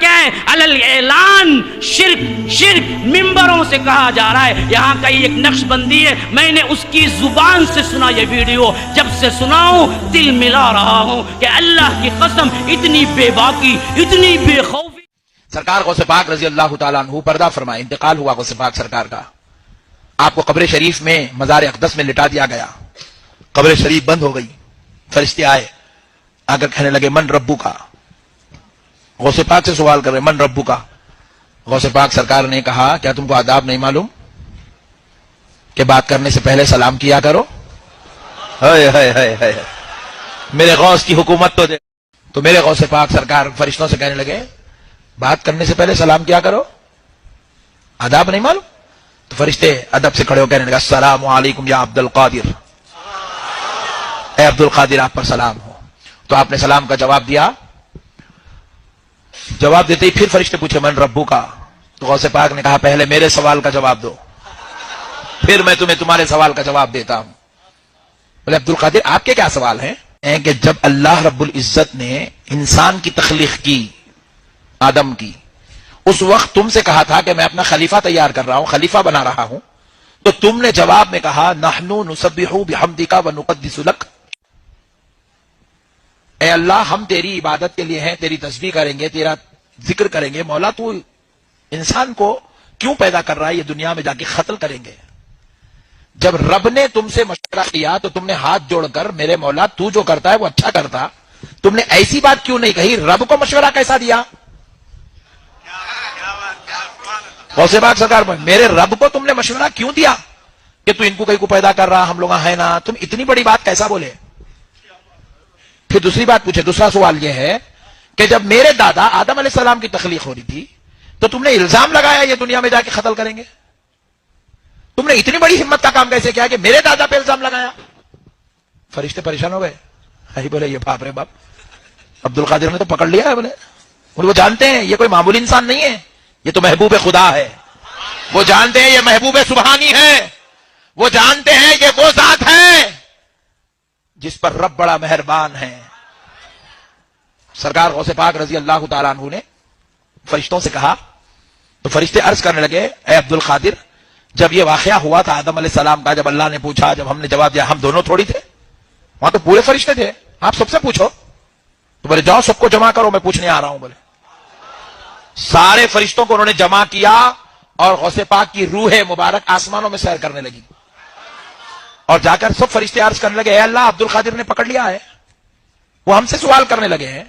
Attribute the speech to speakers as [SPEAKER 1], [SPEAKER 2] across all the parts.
[SPEAKER 1] کیا ہے؟ علل اعلان، شرک ممبروں سے کہا جا رہا ہے. یہاں کا ایک نقش بندی ہے، میں نے اس کی زبان سے سنا یہ ویڈیو، جب سے سناؤں دل ملا رہا ہوں کہ اللہ کی قسم اتنی بے باکی، اتنی بے خوفی.
[SPEAKER 2] سرکار غوث پاک رضی اللہ تعالیٰ عنہ پردہ فرمائے، انتقال ہوا غوث پاک سرکار کا. آپ کو قبر شریف میں مزار اقدس میں لٹا دیا گیا. قبر شریف بند ہو گئی. فرشتے آئے، آ کر کہنے لگے من ربو کا. غوث پاک سے سوال کر رہے من ربو کا. غوث پاک سرکار نے کہا کیا تم کو آداب نہیں معلوم کہ بات کرنے سے پہلے سلام کیا کرو؟ ہائے ہائے ہائے ہائے، میرے غوث کی حکومت تو دے. تو میرے غوث پاک سرکار فرشتوں سے کہنے لگے بات کرنے سے پہلے سلام کیا کرو، آداب نہیں معلوم؟ تو فرشتے ادب سے کھڑے ہو کہنے لگا السلام علیکم یا عبد القادر، اے عبد القادر آپ پر سلام ہو. تو آپ نے سلام کا جواب دیا. جواب دیتے ہی پھر فرشتے پوچھے من ربو کا. تو غوث پاک نے کہا پہلے میرے سوال کا جواب دو، پھر میں تمہیں تمہارے سوال کا جواب دیتا ہوں. بولے عبد القادر آپ کے کیا سوال ہیں؟ کہ جب اللہ رب العزت نے انسان کی تخلیق کی، آدم کی، اس وقت تم سے کہا تھا کہ میں اپنا خلیفہ تیار کر رہا ہوں، خلیفہ بنا رہا ہوں، تو تم نے جواب میں کہا نحنو نسبح بحمدک ونقدس لک. اے اللہ ہم تیری عبادت کے لیے ہیں، تیری تسبیح کریں گے، تیرا ذکر کریں گے. مولا تو انسان کو کیوں پیدا کر رہا ہے؟ یہ دنیا میں جا کے قتل کریں گے. جب رب نے تم سے مشورہ کیا تو تم نے ہاتھ جوڑ کر میرے مولا تو جو کرتا ہے وہ اچھا کرتا، تم نے ایسی بات کیوں نہیں کہی؟ رب کو مشورہ کیسا دیا؟ غوث پاک سرکار میرے رب کو تم نے مشورہ کیوں دیا کہ تو ان کو کہیں کو پیدا کر رہا، ہم لوگ ہیں نا، تم اتنی بڑی بات کیسا بولے؟ پھر دوسری بات پوچھے. دوسرا سوال یہ ہے کہ جب میرے دادا آدم علیہ السلام کی تخلیق ہو رہی تھی تو تم نے الزام لگایا یہ دنیا میں جا کے قتل کریں گے. تم نے اتنی بڑی ہمت کا کام کیسے کیا کہ میرے دادا پہ الزام لگایا؟ فرشتے پریشان ہو گئے. بولے یہ باپ رے باپ، عبد القادر نے تو پکڑ لیا ہے. بولے وہ جانتے ہیں یہ کوئی معمولی انسان نہیں ہے، یہ تو محبوب خدا ہے. وہ جانتے ہیں یہ محبوب سبحانی ہے. وہ جانتے ہیں یہ وہ ذات ہے جس پر رب بڑا مہربان ہے. سرکار غوث پاک رضی اللہ تعالیٰ عنہ نے فرشتوں سے کہا تو فرشتے عرض کرنے لگے اے عبد القادر جب یہ واقعہ ہوا تھا آدم علیہ السلام کا، جب اللہ نے پوچھا، جب ہم نے جواب دیا، ہم دونوں تھوڑی تھے، وہاں تو پورے فرشتے تھے، آپ سب سے پوچھو. تو بولے جاؤ سب کو جمع کرو، میں پوچھنے آ رہا ہوں. بولے سارے فرشتوں کو انہوں نے جمع کیا اور غوث پاک کی روح مبارک آسمانوں میں سیر کرنے لگی. اور جا کر سب فرشتے عرض کرنے لگے اے اللہ عبد القادر نے پکڑ لیا ہے، وہ ہم سے سوال کرنے لگے ہیں.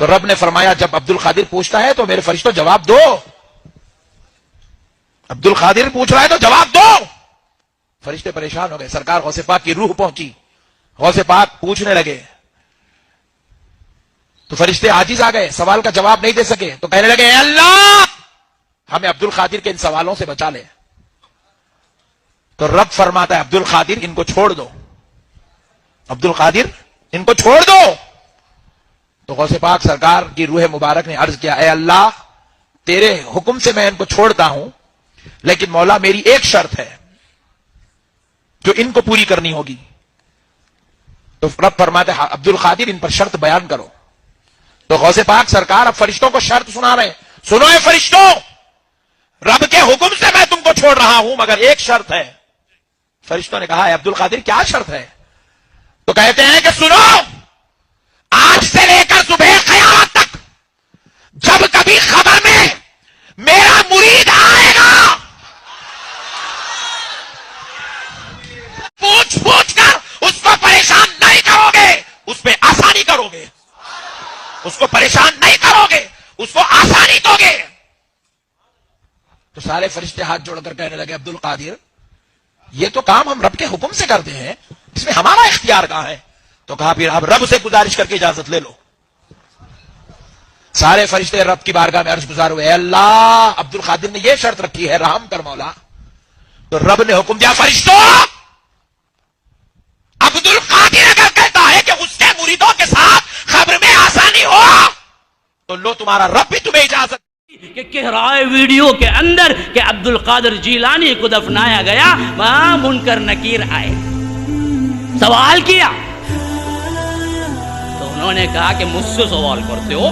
[SPEAKER 2] تو رب نے فرمایا جب عبد القادر پوچھتا ہے تو میرے فرشتوں جواب دو. عبد القادر پوچھ رہا ہے تو جواب دو. فرشتے پریشان ہو گئے. سرکار غوث پاک کی روح پہنچی، غوث پاک پوچھنے لگے تو فرشتے عاجز آ گئے، سوال کا جواب نہیں دے سکے. تو کہنے لگے اے اللہ ہمیں عبد القادر کے ان سوالوں سے بچا لے. تو رب فرماتا ہے عبد القادر ان کو چھوڑ دو، عبد القادر ان کو چھوڑ دو. تو غوث پاک سرکار کی روح مبارک نے عرض کیا اے اللہ تیرے حکم سے میں ان کو چھوڑتا ہوں، لیکن مولا میری ایک شرط ہے جو ان کو پوری کرنی ہوگی. تو رب فرماتے ہیں عبد القادر ان پر شرط بیان کرو. تو غوث پاک سرکار اب فرشتوں کو شرط سنا رہے ہیں. سنو اے فرشتوں، رب کے حکم سے میں تم کو چھوڑ رہا ہوں مگر ایک شرط ہے. فرشتوں نے کہا اے عبد القادر کیا شرط ہے؟ تو کہتے ہیں کہ سنو، آج سے لے کر صبح قیامت تک جب کبھی خبر میں میرا مرید آئے گا پوچھ پوچھ کر اس کو پریشان نہیں کرو گے، اس پہ آسانی کرو گے. اس کو پریشان نہیں کرو گے، اس کو آسانی دو گے. تو سارے فرشتے ہاتھ جوڑ کر کہنے لگے عبد القادر یہ تو کام ہم رب کے حکم سے کرتے ہیں، اس میں ہمارا اختیار کہاں ہے؟ تو کہا پھر آپ رب سے گزارش کر کے اجازت لے لو. سارے فرشتے رب کی بارگاہ میں عرض گزار ہوئے اے اللہ عبد القادر نے یہ شرط رکھی ہے، رحم کر مولا. تو رب نے حکم دیا فرشتوں عبد القادر اگر کہتا ہے کہ اس کے مریدوں کے ساتھ خبر میں آسانی ہو تو لو تمہارا رب بھی تمہیں اجازت
[SPEAKER 1] کہ کہہ رہا ہے ویڈیو کے اندر کہ عبد القادر جیلانی کو دفنایا گیا، وہاں منکر نکیر آئے، سوال کیا تو انہوں نے کہا کہ مجھ سے سوال کرتے ہو؟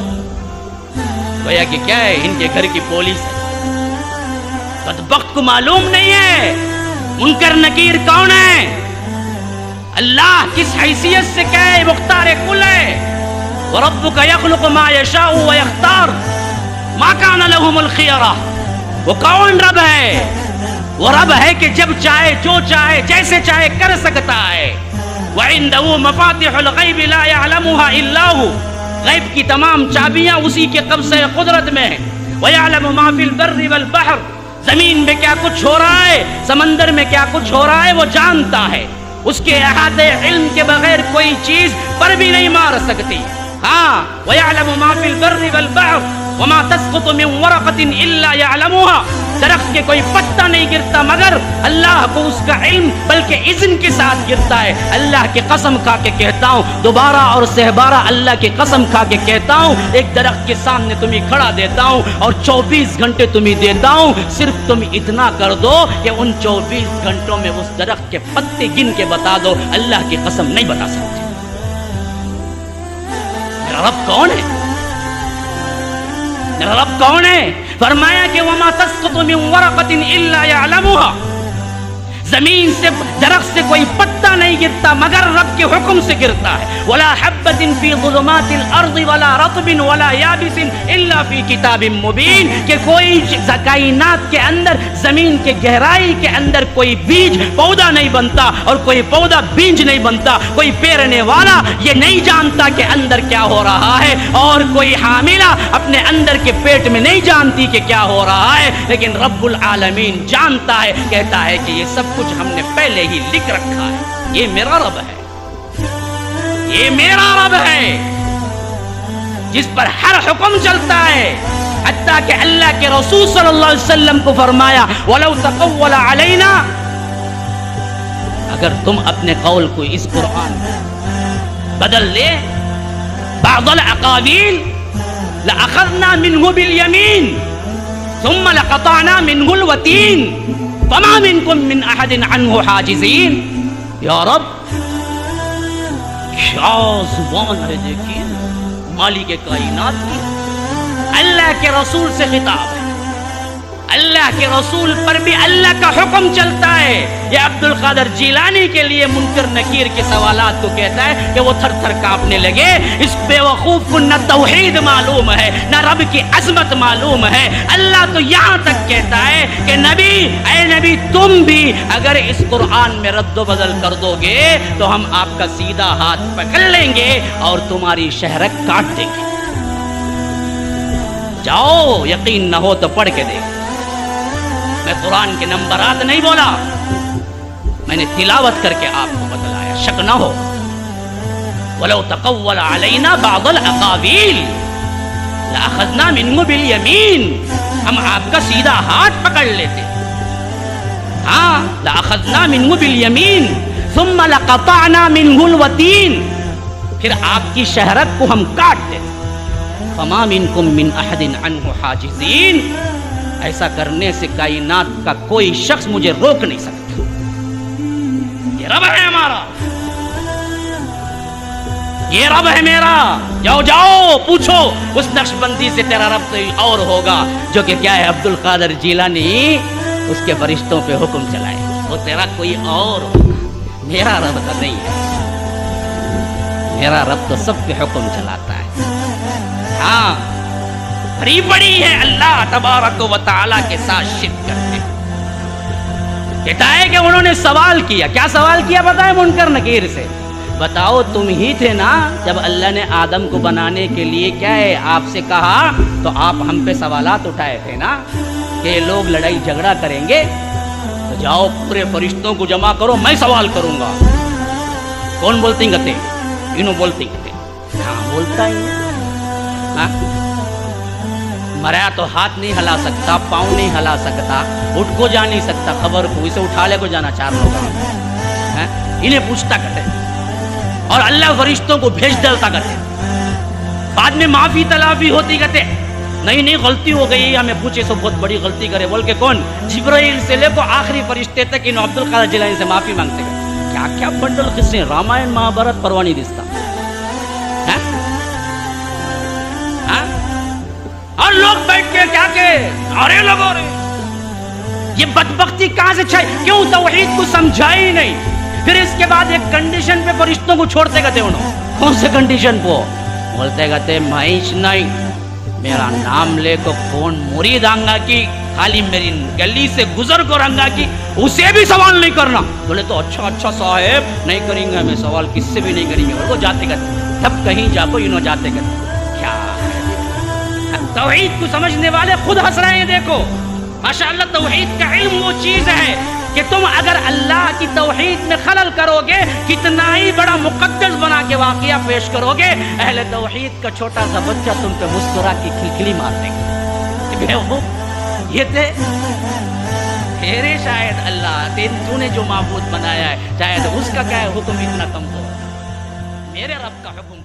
[SPEAKER 1] گویا کہ کیا ہے، ان کے گھر کی پولیس ہے. بدبخت کو معلوم نہیں ہے منکر نکیر کون ہے، اللہ کس حیثیت سے کیا ہے، مختار کل ہے. وَرَبُّكَ يَخْلُقُ مَا يَشَاءُ وَيَخْتَارُ مَا كَانَ لَهُمُ الْخِيَرَةُ. وہ کون رب ہے؟ وہ رب ہے کہ جب چاہے جو چاہے جیسے چاہے کر سکتا ہے. وَعِندَهُ مَفَاتِحُ الْغَيْبِ لَا يَعْلَمُهَا إِلَّا هُوَ. غیب کی تمام چابیاں اسی کے قبضہ قدرت میں ہیں. وَيَعْلَمُ مَا فِي الْبَرِّ وَالْبَحْرِ. زمین میں کیا کچھ ہو رہا ہے، سمندر میں کیا کچھ ہو رہا ہے، وہ جانتا ہے. اس کے احاطے علم کے بغیر کوئی چیز پر بھی نہیں مار سکتی. ہاں وَيَعْلَمُ مَا فِي الْبَرِّ وَالْبَحْرِ وَمَا تَسْقُطُ مِنْ وَرَقَةٍ إِلَّا يَعْلَمُهَا. درخت کے کوئی پتا نہیں گرتا مگر اللہ کو اس کا علم بلکہ اذن کے ساتھ گرتا ہے. اللہ کی قسم کھا کے کہتا ہوں، دوبارہ اور سہبارہ اللہ کی قسم کھا کے کہتا ہوں، ایک درخت کے سامنے تمہیں کھڑا دیتا ہوں اور 24 گھنٹے تمہیں دیتا ہوں. صرف تم اتنا کر دو کہ ان 24 گھنٹوں میں اس درخت کے پتے گن کے بتا دو. اللہ کی قسم نہیں بتا سکتے. میرا رب کون ہے؟ میرا رب کون ہے؟ فرمایا کہ وَمَا تَسْقُطُ مِنْ وَرَقَةٍ إِلَّا يَعْلَمُهَا. زمین سے درخت سے کوئی پتا نہیں گرتا مگر رب کے حکم سے گرتا ہے. وَلَا حَبَّةٍ فِي ظُلُمَاتِ الْأَرْضِ وَلَا رَطْبٍ وَلَا يَابِسٍ إِلَّا فِي كِتَابٍ مُبِينٍ. کہ کوئی کائنات کے اندر، زمین کے گہرائی کے اندر کوئی بیج پودا نہیں بنتا اور کوئی پودا بیج نہیں بنتا. کوئی پیرنے والا یہ نہیں جانتا کہ اندر کیا ہو رہا ہے، اور کوئی حاملہ اپنے اندر کے پیٹ میں نہیں جانتی کہ کیا ہو رہا ہے، لیکن رب العالمین جانتا ہے. کہتا ہے کہ یہ سب کچھ ہم نے پہلے ہی لکھ رکھا ہے. یہ میرا رب ہے، یہ میرا رب ہے جس پر ہر حکم چلتا ہے. حتیٰ کہ اللہ کے رسول صلی اللہ علیہ وسلم کو فرمایا وَلَوْ تَقَوَّلَ عَلَيْنَا. اگر تم اپنے قول کو اس قرآن بدل لے، بعض العقاویل لَأَخَذْنَا مِنْهُ بِالْيَمِينِ ثُمَّ لَقَطَعْنَا مِنْهُ الْوَتِينَ فَمَا مِنْكُمْ مِنْ أَحَدٍ عَنْهُ حَاجِزِينَ. یا رب کیا زبان ہے، دیکھیے مالک کائنات کی. اللہ کے رسول سے خطاب ہے، اللہ کے رسول پر بھی اللہ کا حکم چلتا ہے. یہ عبد القادر جیلانی کے لیے منکر نکیر کے سوالات کو کہتا ہے کہ وہ تھر تھر کانپنے لگے. اس بے وقوف کو نہ توحید معلوم ہے نہ رب کی عظمت معلوم ہے. اللہ تو یہاں تک کہتا ہے کہ نبی، اے نبی تم بھی اگر اس قرآن میں رد و بدل کر دو گے تو ہم آپ کا سیدھا ہاتھ پکڑ لیں گے اور تمہاری شہرک کاٹ دیں گے. جاؤ، یقین نہ ہو تو پڑھ کے دیکھ. میں قرآن کے نمبرات نہیں بولا، میں نے تلاوت کر کے آپ کو بتلایا، شک نہ ہو. وَلَوْ تَقَوَّلَ عَلَيْنَا بَعْضَ الْأَقَاوِيلِ لَأَخَذْنَا مِنْهُ بِالْيَمِينِ. ہم آپ کا سیدھا ہاتھ پکڑ لیتے. ہاں لَأَخَذْنَا مِنْهُ بِالْيَمِينِ ثُمَّ لَقَطَعْنَا مِنْهُ الْوَتِينَ. پھر آپ کی شہرک کو ہم کاٹ دیتے. فَمَا مِنْكُمْ مِنْ أَحَدٍ عَنْهُ حَاجِزِينَ. ایسا کرنے سے کائنات کا کوئی شخص مجھے روک نہیں سکتا. یہ رب ہے ہمارا، یہ رب ہے میرا. جاؤ جاؤ پوچھو اس نقش بندی سے، تیرا رب تو اور ہوگا جو کہ کیا ہے عبد القادر جیلانی اس کے فرشتوں پہ حکم چلائے. وہ تیرا کوئی اور ہوگا، میرا رب تو نہیں ہے. میرا رب تو سب پہ حکم چلاتا ہے. ہاں بڑی بڑی ہے اللہ تبارک و تعالیٰ کے ساتھ شرک کرتے. کہتا ہے کہ انہوں نے سوال کیا. کیا سوال کیا بتائے منکر نکیر سے؟ بتاؤ تم ہی تھے نا جب اللہ نے آدم کو بنانے کے لیے کیا ہے آپ سے کہا، تو آپ ہم پہ سوالات اٹھائے تھے نا کہ لوگ لڑائی جھگڑا کریں گے، تو جاؤ پورے فرشتوں کو جمع کرو، میں سوال کروں گا. کون بولتے گتے؟ انہوں بولتے گتے. ہاں بولتا ہی. ہاں مریا تو ہاتھ نہیں ہلا سکتا، پاؤں نہیں ہلا سکتا، اٹھ کو جا نہیں سکتا، خبر کو اسے اٹھا لے کو جانا 4 لوگ انہیں پوچھتا کرتے اور اللہ فرشتوں کو بھیج ڈالتا کرتے. بعد میں معافی تلافی ہوتی کرتے، نہیں غلطی ہو گئی، ہمیں پوچھے سو بہت بڑی غلطی کرے بول کے کون؟ جبرائیل سے لے کو آخری فرشتے تک انہوں عبد القادر جیلانی سے معافی مانگتے گئے. کیا کیا بنڈل قصے، رامائن مہابھارت پروانی دستا. اور لوگ بیٹھ کے کیا کہ نعرے لگا رہے. یہ بدبختی کہاں سے چھائی؟ کیوں توحید کو سمجھا ہی نہیں. پھر اس کے بعد ایک کنڈیشن پہ فرشتوں کو چھوڑتے گئے انہوں. کون سے کنڈیشن کو؟ بولتے گئے معیش نہیں، میرا نام لے کو کون مرید آنگا کی، خالی میری گلی سے گزر کر آنگا کی، اسے بھی سوال نہیں کرنا. بولے تو اچھا صاحب نہیں کریں گے، میں سوال کس سے بھی نہیں کریں گے. وہ جاتے گئے تب کہیں جا کو انہوں جاتے گئے. کیا توحید کو سمجھنے والے خود ہنس رہے ہیں. دیکھو ماشاءاللہ توحید کا علم وہ چیز ہے کہ تم اگر اللہ کی توحید میں خلل کرو گے، کتنا ہی بڑا مقدس بنا کے واقعہ پیش کرو گے، اہل توحید کا چھوٹا سا بچہ تم پہ مسکرا کی کھلکھلی مار دے گا. یہ تھے تیرے شاید اللہ تو نے جو معبود بنایا ہے، شاید اس کا کیا ہے حکم اتنا کم ہو، میرے رب کا حکم